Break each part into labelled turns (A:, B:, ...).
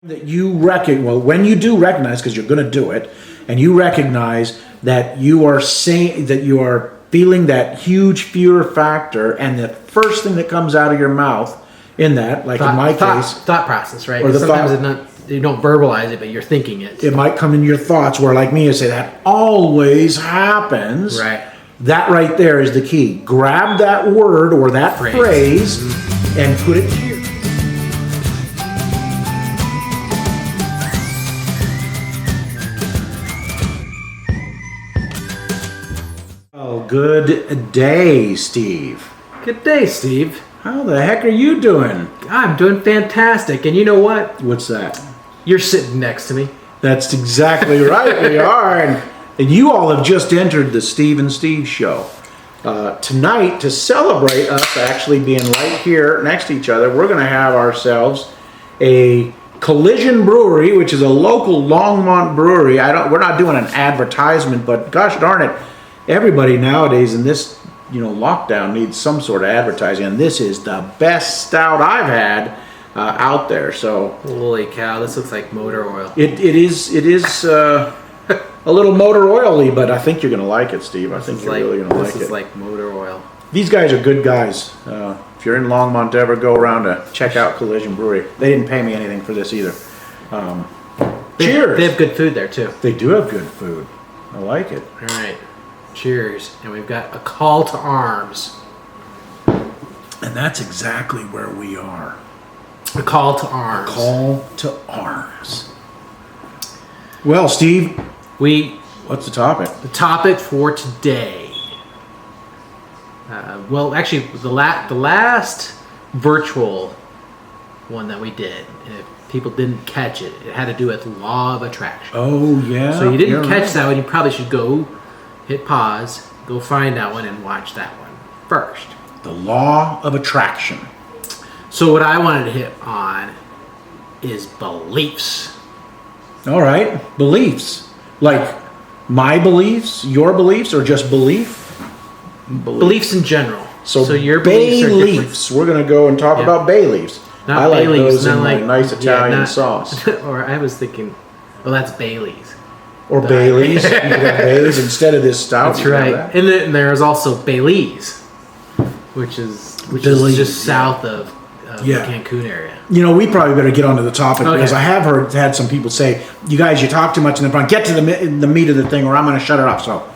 A: That you when you do recognize, because you're going to do it, and you recognize that you are saying that you are feeling that huge fear factor, and the first thing that comes out of your mouth in that, like in my case,
B: thought process, right?
A: Or the
B: sometimes you don't verbalize it, but you're thinking it.
A: It might come in your thoughts, where like me, you say that always happens.
B: Right.
A: That right there is the key. Grab that word or that phrase and put it to your. Good day, Steve.
B: Good day, Steve.
A: How the heck are you doing?
B: I'm doing fantastic. And you know what?
A: What's that?
B: You're sitting next to me.
A: That's exactly right. We are. And you all have just entered the Steve and Steve show. Tonight, to celebrate us actually being right here next to each other, we're going to have ourselves a Collision Brewery, which is a local Longmont brewery. We're not doing an advertisement, but gosh darn it, everybody nowadays in this lockdown needs some sort of advertising, and this is the best stout I've had out there. So
B: holy cow, this looks like motor oil.
A: It is a little motor oily, but I think you're gonna like it, Steve. I think you're really gonna like it.
B: This is like motor oil.
A: These guys are good guys. If you're in Longmont, ever go around to check out Collision Brewery. They didn't pay me anything for this either. Cheers.
B: They have good food there too.
A: They do have good food. I like it.
B: All right. Cheers. And we've got a call to arms.
A: And that's exactly where we are.
B: A call to arms.
A: A call to arms. Well, Steve, what's the topic?
B: The topic for today. Well, actually, the last virtual one that we did, and if people didn't catch it, it had to do with law of attraction.
A: Oh, yeah.
B: So you didn't catch that one, you probably should go hit pause, go find that one, and watch that one first.
A: The law of attraction.
B: So what I wanted to hit on is beliefs.
A: All right, beliefs. Like my beliefs, your beliefs, or just belief?
B: Beliefs in general.
A: So
B: your
A: bay
B: beliefs are
A: leaves. We're going to go and talk about bay leaves.
B: Not
A: I like
B: bay leaves,
A: those in like nice Italian sauce.
B: Or I was thinking, well, that's Bailey's.
A: Or Bailey's. You could have Bailey's instead of this stout.
B: That's right. And then there's also Bailey's, which is just south of the Cancun area.
A: We probably better get onto the topic because I have had some people say, "You guys, you talk too much in the front. Get to the meat of the thing, or I'm going to shut it off." So,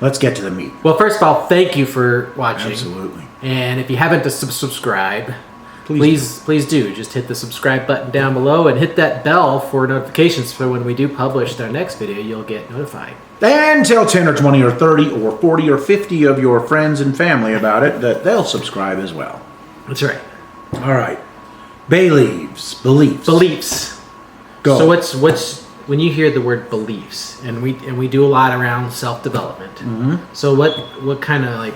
A: let's get to the meat.
B: Well, first of all, thank you for watching.
A: Absolutely.
B: And if you haven't subscribed, please do. Just hit the subscribe button down below and hit that bell for notifications for when we do publish our next video. You'll get notified.
A: And tell 10 or 20 or 30 or 40 or 50 of your friends and family about it, that they'll subscribe as well.
B: That's right.
A: All right. Bay leaves.
B: Beliefs.
A: Go.
B: So what's when you hear the word beliefs, and we do a lot around self-development. Mm-hmm. So what kind of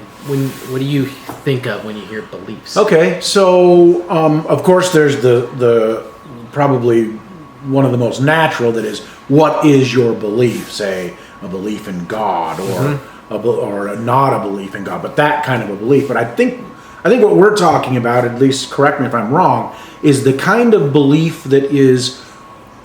B: what do you think of when you hear beliefs?
A: Okay, so of course there's the probably one of the most natural, that is, what is your belief? Say a belief in God, or not a belief in God, but that kind of a belief. But I think what we're talking about, at least correct me if I'm wrong, is the kind of belief that is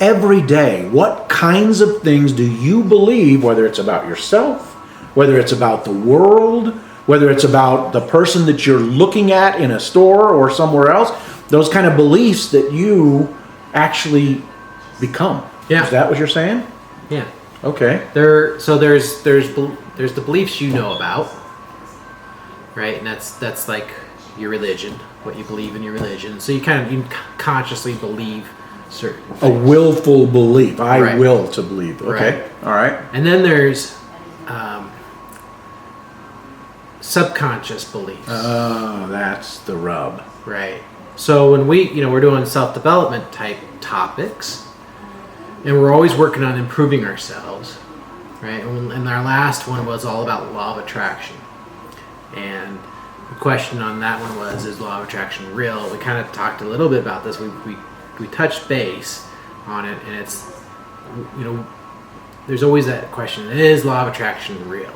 A: every day. What kinds of things do you believe, whether it's about yourself, whether it's about the world, whether it's about the person that you're looking at in a store or somewhere else, those kind of beliefs that you actually become.
B: Yeah.
A: Is that what you're saying?
B: Yeah.
A: Okay.
B: There's the beliefs you know about, right? And that's like your religion, what you believe in your religion. So you consciously believe certain things.
A: A willful belief. I will to believe. Okay.
B: Right.
A: All right.
B: And then there's subconscious beliefs.
A: Oh, that's the rub.
B: Right. So when we're doing self-development type topics, and we're always working on improving ourselves, right? And our last one was all about law of attraction. And the question on that one was, is law of attraction real? We kind of talked a little bit about this. We touched base on it, and it's, there's always that question, is law of attraction real?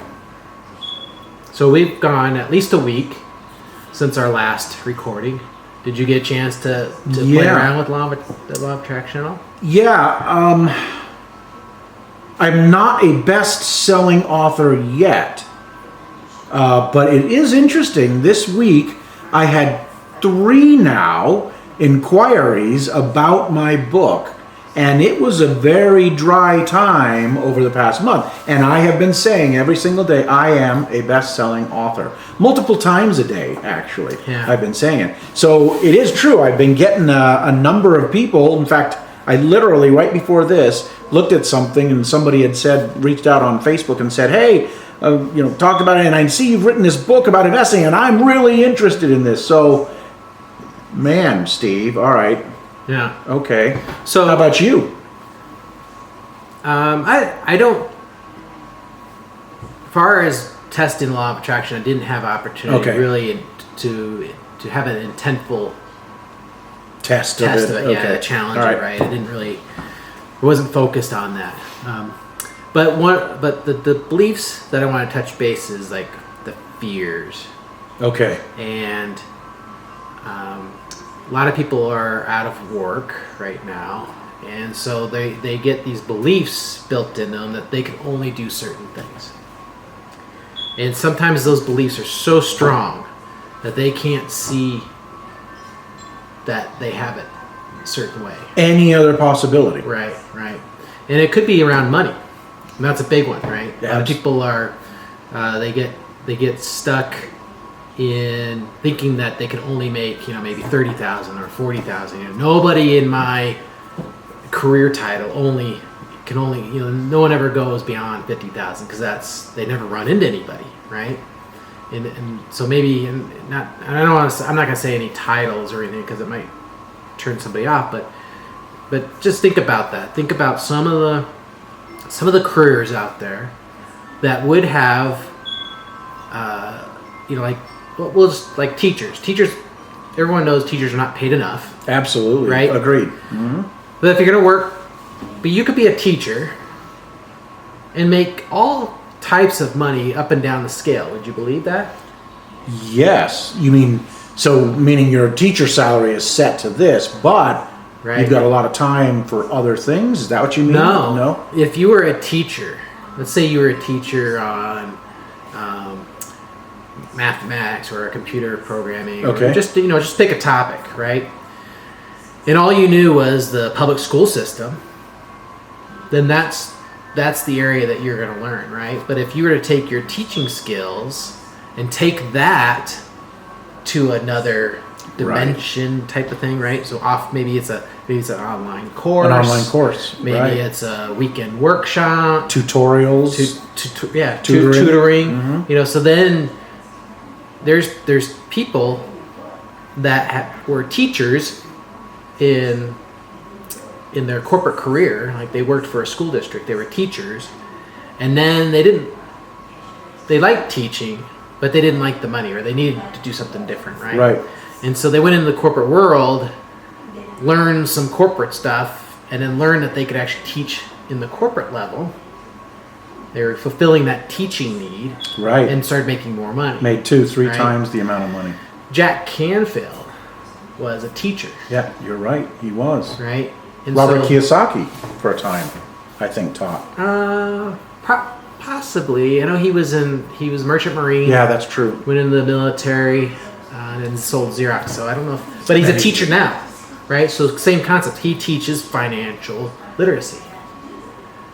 B: So we've gone at least a week since our last recording, Did you get a chance to play
A: Yeah.
B: around with the law of attraction at all?
A: Yeah, I'm not a best-selling author yet, but it is interesting. This week, I had 3 now inquiries about my book, and it was a very dry time over the past month. And I have been saying every single day, I am a best-selling author. Multiple times a day, actually.
B: Yeah.
A: I've been saying it. So it is true. I've been getting a number of people. In fact, I literally, right before this, looked at something and somebody had reached out on Facebook and said, hey, talked about it, and I see you've written this book about investing, and I'm really interested in this. So, man, Steve, all right.
B: Yeah.
A: Okay.
B: So
A: how about you?
B: I don't. As far as testing the law of attraction, I didn't have opportunity really to have an intentful
A: test
B: of it.
A: Okay.
B: Yeah, challenge
A: all right.
B: it. Right. I didn't really. I wasn't focused on that. But the beliefs that I want to touch base is like the fears.
A: Okay.
B: And a lot of people are out of work right now, and so they get these beliefs built in them that they can only do certain things. And sometimes those beliefs are so strong that they can't see that they have it a certain way.
A: Any other possibility?
B: Right. And it could be around money. And that's a big one, right?
A: Yeah.
B: A lot of people are they get stuck in thinking that they can only make maybe 30,000 or 40,000. Nobody in my career title can only no one ever goes beyond 50,000 because they never run into anybody, right? And so maybe I'm not gonna say any titles or anything because it might turn somebody off, but just think about that. Think about some of the careers out there that would have like teachers. Teachers, everyone knows teachers are not paid enough.
A: Absolutely.
B: Right?
A: Agreed.
B: Mm-hmm. But if you're going to work, but you could be a teacher and make all types of money up and down the scale. Would you believe that?
A: Yes. You mean, meaning your teacher salary is set to this, but
B: Right.
A: you've got a lot of time for other things? Is that what you mean?
B: No. If you were a teacher, let's say you were a teacher on mathematics or computer programming,
A: Okay.
B: or just pick a topic, right? And all you knew was the public school system, then that's the area that you're going to learn, right? But if you were to take your teaching skills and take that to another dimension type of thing, right? So maybe it's an online course.
A: An online course.
B: Maybe
A: right.
B: it's a weekend workshop.
A: Tutorials.
B: Tutoring.
A: Mm-hmm.
B: So then there's people that were teachers in their corporate career, like they worked for a school district, they were teachers, and then they liked teaching, but they didn't like the money, or they needed to do something different, right?
A: Right.
B: And so they went into the corporate world, learned some corporate stuff, and then learned that they could actually teach in the corporate level. They were fulfilling that teaching need,
A: Right.
B: and started making more money.
A: Made 2-3
B: Right.
A: times the amount of money.
B: Jack Canfield was a teacher,
A: Yeah, you're right. He was.
B: right? And
A: Robert
B: so,
A: Kiyosaki, for a time, I think, taught.
B: possibly. I know he was Merchant Marine.
A: Yeah, that's true.
B: Went into the military and then sold Xerox. So I don't know, but he's a teacher now, right? So same concept. He teaches financial literacy,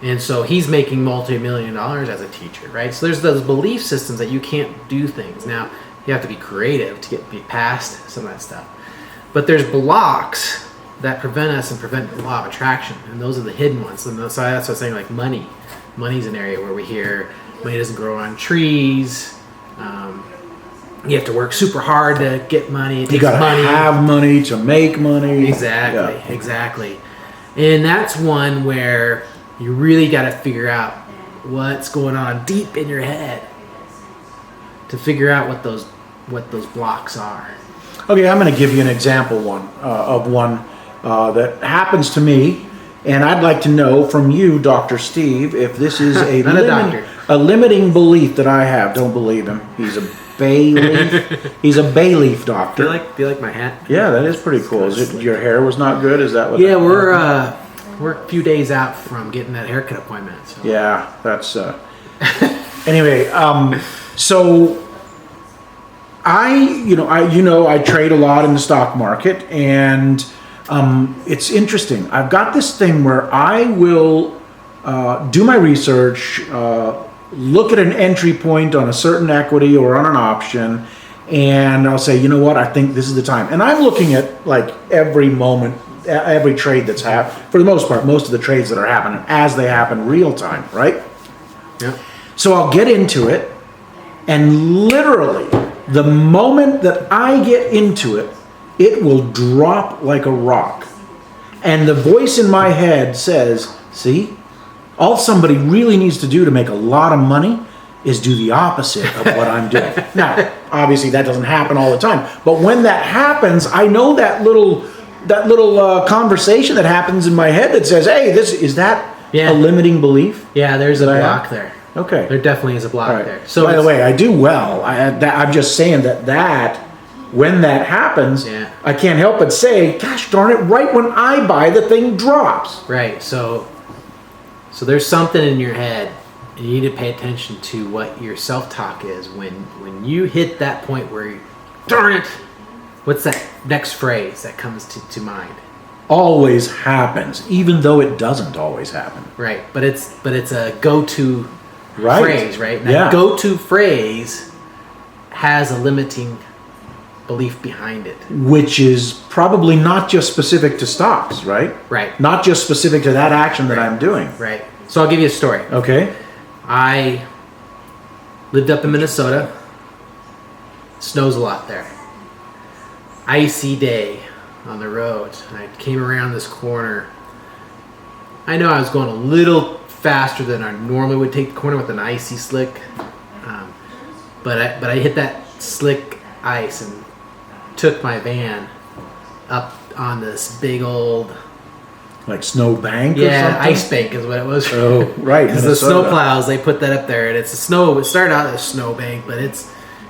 B: and so he's making multi-million dollars as a teacher, right? So there's those belief systems that you can't do things. Now you have to be creative to be past some of that stuff, but there's blocks that prevent us and prevent the law of attraction, and those are the hidden ones. And so that's what I'm saying, like money. Money's an area where we hear money doesn't grow on trees. You have to work super hard to get money. It
A: You
B: takes
A: got to
B: money.
A: have money to make money.
B: Exactly. And that's one where you really got to figure out what's going on deep in your head to figure out what those blocks are.
A: Okay, I'm going to give you an example of one that happens to me, and I'd like to know from you, Dr. Steve, if this is
B: Not a doctor.
A: a limiting belief that I have. Don't believe him. He's a bay leaf. He's a bay leaf
B: Do
A: doctor.
B: you like my hat?
A: Yeah, that is pretty cool. Is it your hair was not good? Is that what?
B: Yeah, we're a few days out from getting that haircut appointment. So.
A: Yeah, that's. Anyway, so I trade a lot in the stock market, and it's interesting. I've got this thing where I will do my research, look at an entry point on a certain equity or on an option, and I'll say, you know what, I think this is the time. And I'm looking at like every moment, every trade that's happened. For the most part, most of the trades that are happening as they happen real time, right?
B: Yeah.
A: So I'll get into it, and literally, the moment that I get into it, it will drop like a rock. And the voice in my head says, see, all somebody really needs to do to make a lot of money is do the opposite of what I'm doing. Now, obviously that doesn't happen all the time, but when that happens, I know that little conversation that happens in my head that says, hey, is that a limiting belief?
B: Yeah, there's a block there.
A: Okay.
B: There definitely is a block there.
A: So by the way, I do well. I'm just saying that when that happens, I can't help but say, gosh darn it, right when I buy, the thing drops.
B: Right. So there's something in your head, and you need to pay attention to what your self-talk is when you hit that point where you, darn it, what's that next phrase that comes to mind?
A: Always happens, even though it doesn't always happen.
B: Right. But it's a go-to phrase, right? Now, go-to phrase has a limiting belief behind it,
A: which is probably not just specific to stocks, right?
B: Right.
A: Not just specific to that action that I'm doing.
B: Right. So I'll give you a story.
A: Okay.
B: I lived up in Minnesota. Snows a lot there. Icy day on the road. I came around this corner. I know I was going a little faster than I normally would take the corner with an icy slick, but I hit that slick ice and took my van up on this big old
A: like snow bank or something?
B: Ice bank is what it was.
A: Oh, right.
B: Because the snow plows, they put that up there, and it's a snow. It started out as a snow bank, but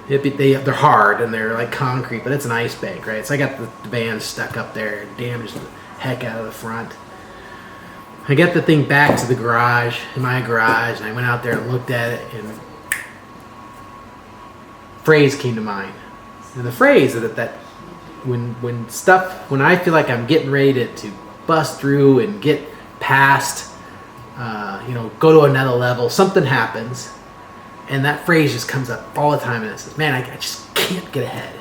B: they're hard and they're like concrete, but it's an ice bank, right? So I got the van stuck up there, damaged the heck out of the front. I got the thing back to the garage, in my garage, and I went out there and looked at it, and phrase came to mind. And the phrase is that when I feel like I'm getting ready to bust through and get past, go to another level, something happens, and that phrase just comes up all the time, and it says, man, I just can't get ahead,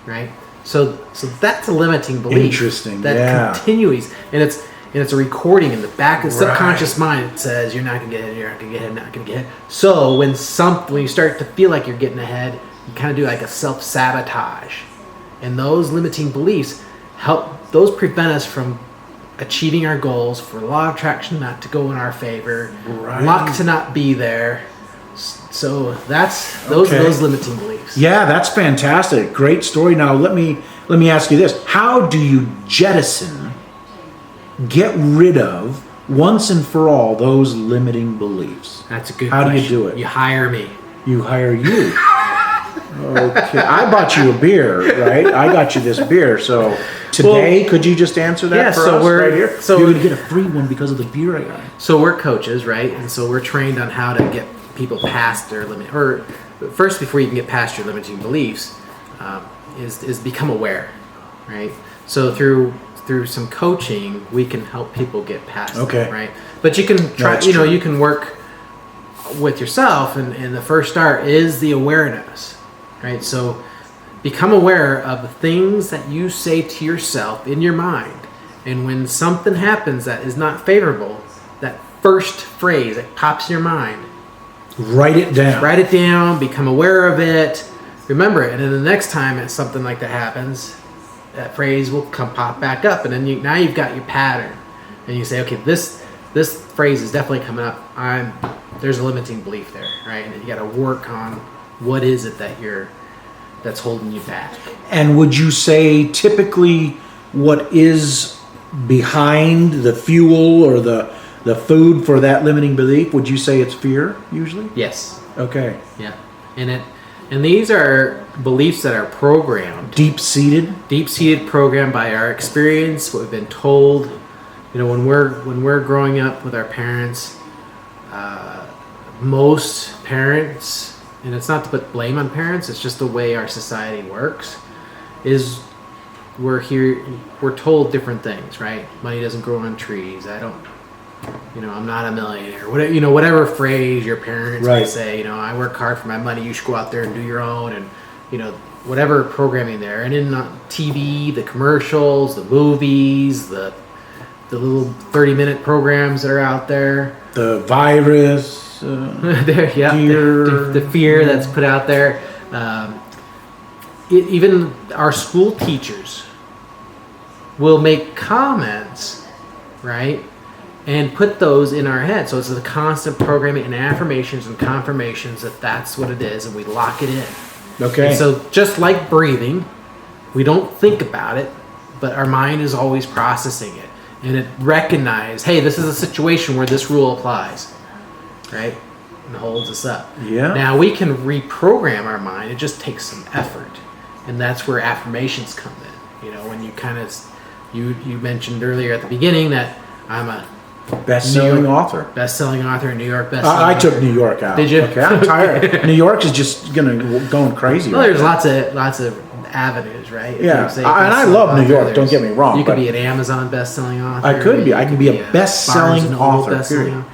B: right? So that's a limiting belief.
A: Interesting,
B: that continues, and it's a recording in the back of the subconscious mind. It says you're not gonna get ahead, you're not gonna get ahead, not gonna get ahead. So when you start to feel like you're getting ahead, you kind of do like a self-sabotage, and those limiting beliefs prevent us from achieving our goals, for law of attraction not to go in our favor, luck to not be there. So those are those limiting beliefs.
A: Yeah, that's fantastic. Great story. Now let me ask you this: how do you get rid of once and for all those limiting beliefs?
B: That's a good
A: question. How do you do it?
B: You hire me.
A: You hire you. Okay. I bought you a beer, right? I got you this beer. So today, could you just answer that for us right here? So you're going to get a free one because of the beer I got.
B: So we're coaches, right? And so we're trained on how to get people past their limit. Or first, before you can get past your limiting beliefs, is become aware, right? So through some coaching, we can help people get past it, right? But you can try, you can work with yourself, and the first start is the awareness, right? So become aware of the things that you say to yourself in your mind, and when something happens that is not favorable, that first phrase that pops in your mind,
A: write it down,
B: become aware of it, remember it, and then the next time something like that happens, that phrase will pop back up, and then now you've got your pattern, and you say, okay, this phrase is definitely coming up. There's a limiting belief there, right? And you got to work on what is it that's holding you back.
A: And would you say typically what is behind the fuel or the food for that limiting belief? Would you say it's fear usually?
B: Yes.
A: Okay.
B: Yeah, and And these are beliefs that are programmed,
A: Deep-seated.
B: programmed by our experience, what we've been told. You know, when we're growing up with our parents, most parents, and it's not to put blame on parents, it's just the way our society works, is we're told different things, right? Money doesn't grow on trees. I'm not a millionaire. Whatever phrase your parents
A: Right.
B: may say, I work hard for my money. You should go out there and do your own, and whatever programming there. And in TV, the commercials, the movies, the little 30-minute programs that are out there.
A: The virus.
B: The fear that's put out there. Even our school teachers will make comments, right? And put those in our head. So it's the constant programming and affirmations and confirmations that that's what it is, and we lock it in.
A: Okay.
B: And so just like breathing, we don't think about it, but our mind is always processing it. And it recognizes, hey, this is a situation where this rule applies, right? And holds us up.
A: Yeah.
B: Now we can reprogram our mind. It just takes some effort. And that's where affirmations come in. When you kind of, you mentioned earlier at the beginning that I'm a
A: Best-selling author.
B: Best-selling author, New York bestselling
A: I took
B: author.
A: New York out.
B: Did you?
A: Okay, I'm tired. New York is just going crazy.
B: Well,
A: right
B: there's
A: now.
B: lots of avenues, right? If
A: Yeah,
B: you say
A: and I
B: best-selling
A: love New
B: author,
A: York, don't get me wrong,
B: You could
A: but-
B: be an Amazon best-selling author.
A: I could be. I could be a best-selling
B: Barnes and Noble
A: author,
B: best-selling
A: period.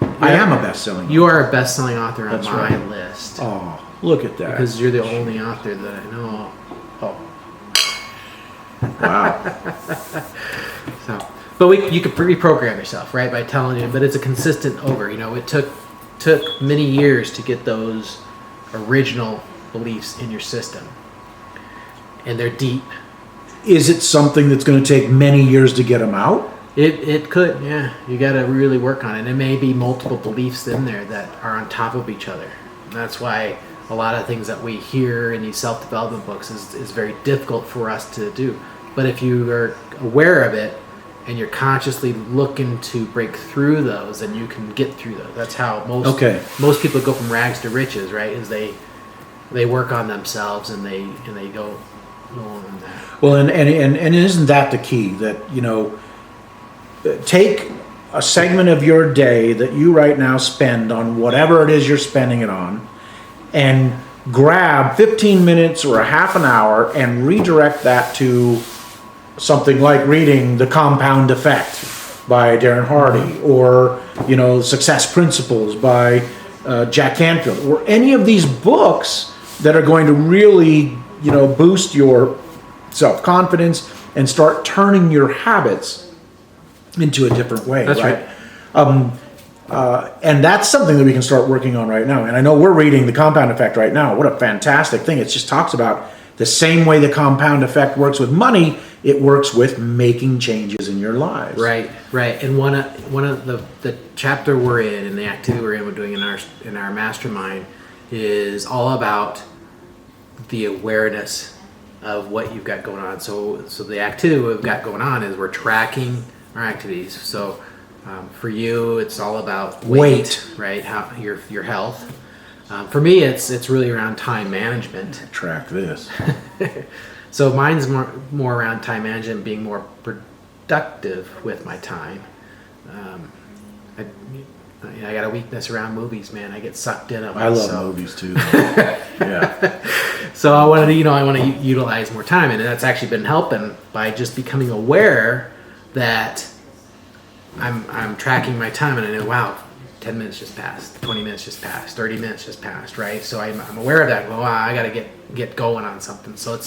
B: author.
A: I am a best-selling author.
B: You are a best-selling author on
A: That's
B: my
A: right.
B: list.
A: Oh, look at that.
B: Because you're the only author that I know. Oh.
A: Wow.
B: But you could reprogram yourself, right, by telling you. But it's a consistent over. It took many years to get those original beliefs in your system, and they're deep.
A: Is it something that's going to take many years to get them out?
B: It could, yeah. You got to really work on it. It may be multiple beliefs in there that are on top of each other. And that's why a lot of things that we hear in these self-development books is very difficult for us to do. But if you are aware of it and you're consciously looking to break through those, then you can get through those. That's how most people go from rags to riches, right? Is they work on themselves and they go on that.
A: Well, and isn't that the key? That, take a segment of your day that you right now spend on whatever it is you're spending it on, and grab 15 minutes or a half an hour and redirect that to something like reading The Compound Effect by Darren Hardy, or Success Principles by Jack Canfield, or any of these books that are going to really boost your self-confidence and start turning your habits into a different way.
B: That's right.
A: And that's something that we can start working on right now. And I know we're reading The Compound Effect right now. What a fantastic thing. It just talks about the same way the compound effect works with money, it works with making changes in your lives.
B: Right. And one of the chapter we're in and the activity we're doing in our mastermind is all about the awareness of what you've got going on. So the activity we've got going on is we're tracking our activities. So for you, it's all about weight. Right? How your health. For me, it's really around time management.
A: Track this.
B: So mine's more around time management, being more productive with my time. I got a weakness around movies, man. I get sucked in.
A: I love movies too. Yeah.
B: So I want to utilize more time, and that's actually been helping by just becoming aware that I'm tracking my time, and I know, wow, 10 minutes just passed, 20 minutes just passed, 30 minutes just passed, right? So I'm aware of that. Well, wow, I got to get going on something. So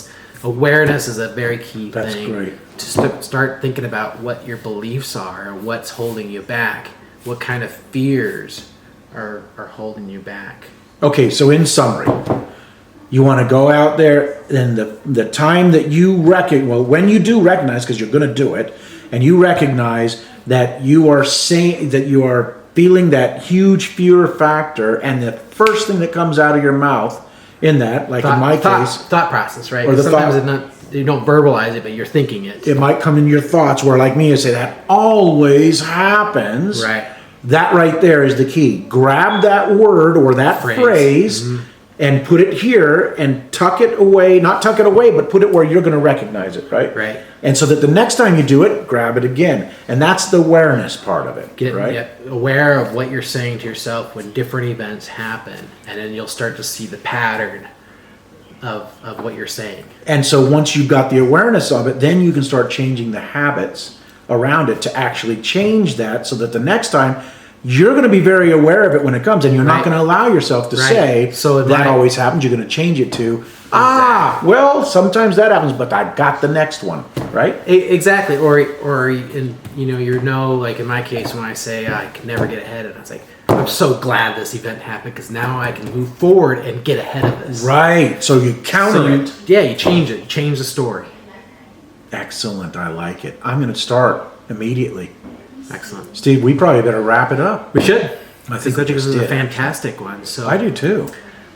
B: awareness is a very key thing.
A: That's great.
B: To start thinking about what your beliefs are, or what's holding you back, what kind of fears are holding you back.
A: Okay, so in summary, you want to go out there, and the time that you when you do recognize, because you're going to do it, and you recognize that you are saying that you are feeling that huge fear factor, and the first thing that comes out of your mouth in that, like in my case,
B: thought process, right?
A: Or the
B: sometimes you don't verbalize it, but you're thinking it.
A: It might come in your thoughts, where like me, I say that always happens.
B: Right.
A: That right there is the key. Grab that word or that phrase and put it here and tuck it away, not tuck it away, but put it where you're going to recognize it, right?
B: Right.
A: And so that the next time you do it, grab it again. And that's the awareness part of it,
B: Get
A: right?
B: aware of what you're saying to yourself when different events happen, and then you'll start to see the pattern of what you're saying.
A: And so once you've got the awareness of it, then you can start changing the habits around it to actually change that so that the next time you're going to be very aware of it when it comes, and you're not
B: Right.
A: going to allow yourself to
B: Right.
A: say
B: So
A: that always happens. You're going to change it to, well, sometimes that happens, but I got the next one, right?
B: Exactly. Or in, like in my case, when I say I can never get ahead, and I was like, I'm so glad this event happened because now I can move forward and get ahead of this.
A: Right. So you counter
B: So
A: it.
B: you change it. You change the story.
A: Excellent. I like it. I'm going to start immediately.
B: Excellent.
A: Steve, we probably better wrap it up.
B: We should.
A: I think we
B: this
A: just
B: is a
A: did.
B: fantastic one. So
A: I do too.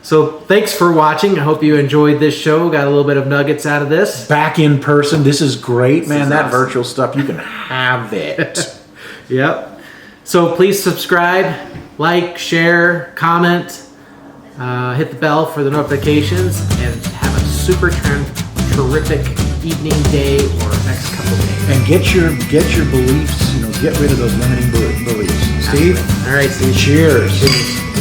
B: So thanks for watching. I hope you enjoyed this show. Got a little bit of nuggets out of this.
A: Back in person. This is great, man.
B: is
A: That
B: awesome.
A: virtual stuff, you can have it.
B: Yep. So please subscribe, like, share, comment, hit the bell for the notifications, and have a super terrific evening, day, or next couple days.
A: And get your beliefs, get rid of those limiting beliefs. Steve?
B: All right, Steve.
A: Cheers.
B: Cheers.